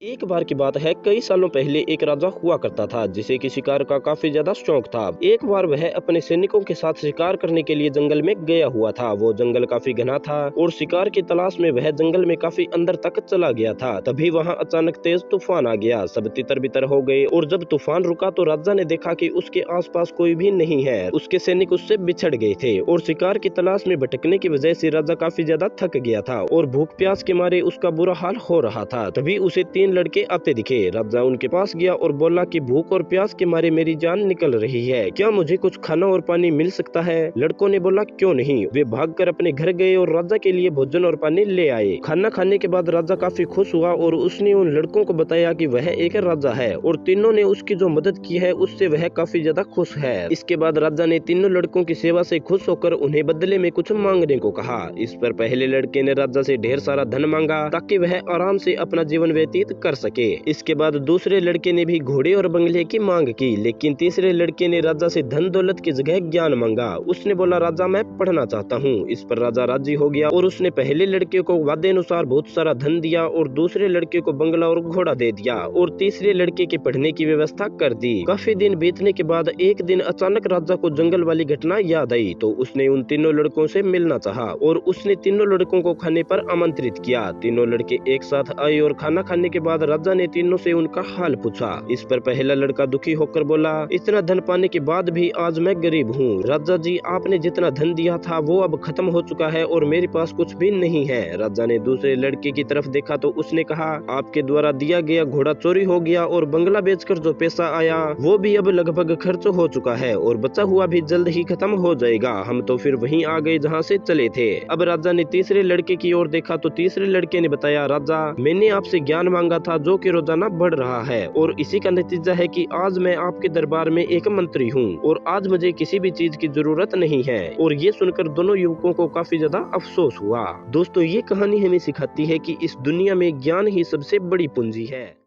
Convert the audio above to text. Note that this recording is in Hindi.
एक बार की बात है, कई सालों पहले एक राजा हुआ करता था जिसे कि शिकार का काफी ज्यादा शौक था। एक बार वह अपने सैनिकों के साथ शिकार करने के लिए जंगल में गया हुआ था। वो जंगल काफी घना था और शिकार की तलाश में वह जंगल में काफी अंदर तक चला गया था। तभी वहां अचानक तेज तूफान आ गया। सब तितर बितर हो गए और जब तूफान रुका तो राजा ने देखा कि उसके आसपास कोई भी नहीं है। उसके सैनिक उससे बिछड़ गए थे और शिकार की तलाश में भटकने की वजह से राजा काफी ज्यादा थक गया था और भूख प्यास के मारे उसका बुरा हाल हो रहा था। तभी उसे तीन लड़के आते दिखे। राजा उनके पास गया और बोला कि भूख और प्यास के मारे मेरी जान निकल रही है, क्या मुझे कुछ खाना और पानी मिल सकता है? लड़कों ने बोला क्यों नहीं। वे भागकर अपने घर गए और राजा के लिए भोजन और पानी ले आए। खाना खाने के बाद राजा काफी खुश हुआ और उसने उन लड़कों को बताया कि वह एक राजा है और तीनों ने उसकी जो मदद की है उससे वह काफी ज्यादा खुश है। इसके बाद राजा ने तीनों लड़कों की सेवा से खुश होकर उन्हें बदले में कुछ मांगने को कहा। इस पर पहले लड़के ने राजा से ढेर सारा धन मांगा ताकि वह आराम से अपना जीवन व्यतीत कर सके। इसके बाद दूसरे लड़के ने भी घोड़े और बंगले की मांग की, लेकिन तीसरे लड़के ने राजा से धन दौलत की जगह ज्ञान मांगा। उसने बोला राजा मैं पढ़ना चाहता हूँ। इस पर राजा राजी हो गया और उसने पहले लड़के को वादे अनुसार बहुत सारा धन दिया और दूसरे लड़के को बंगला और घोड़ा दे दिया और तीसरे लड़के के पढ़ने की व्यवस्था कर दी। काफी दिन बीतने के बाद एक दिन अचानक राजा को जंगल वाली घटना याद आई तो उसने उन तीनों लड़कों से मिलना चाहा और उसने तीनों लड़कों को खाने पर आमंत्रित किया। तीनों लड़के एक साथ आए और खाना खाने के बाद राजा ने तीनों से उनका हाल पूछा। इस पर पहला लड़का दुखी होकर बोला इतना धन पाने के बाद भी आज मैं गरीब हूँ। राजा जी आपने जितना धन दिया था वो अब खत्म हो चुका है और मेरे पास कुछ भी नहीं है। राजा ने दूसरे लड़के की तरफ देखा तो उसने कहा आपके द्वारा दिया गया घोड़ा चोरी हो गया और बंगला बेचकर जो पैसा आया वो भी अब लगभग खर्च हो चुका है और बचा हुआ भी जल्द ही खत्म हो जाएगा। हम तो फिर वहीं आ गए जहाँ से चले थे। अब राजा ने तीसरे लड़के की ओर देखा तो तीसरे लड़के ने बताया राजा मैंने आपसे ज्ञान मांगा था जो कि रोजाना बढ़ रहा है और इसी का नतीजा है कि आज मैं आपके दरबार में एक मंत्री हूँ और आज मुझे किसी भी चीज की जरूरत नहीं है। और ये सुनकर दोनों युवकों को काफी ज्यादा अफसोस हुआ। दोस्तों ये कहानी हमें सिखाती है कि इस दुनिया में ज्ञान ही सबसे बड़ी पूंजी है।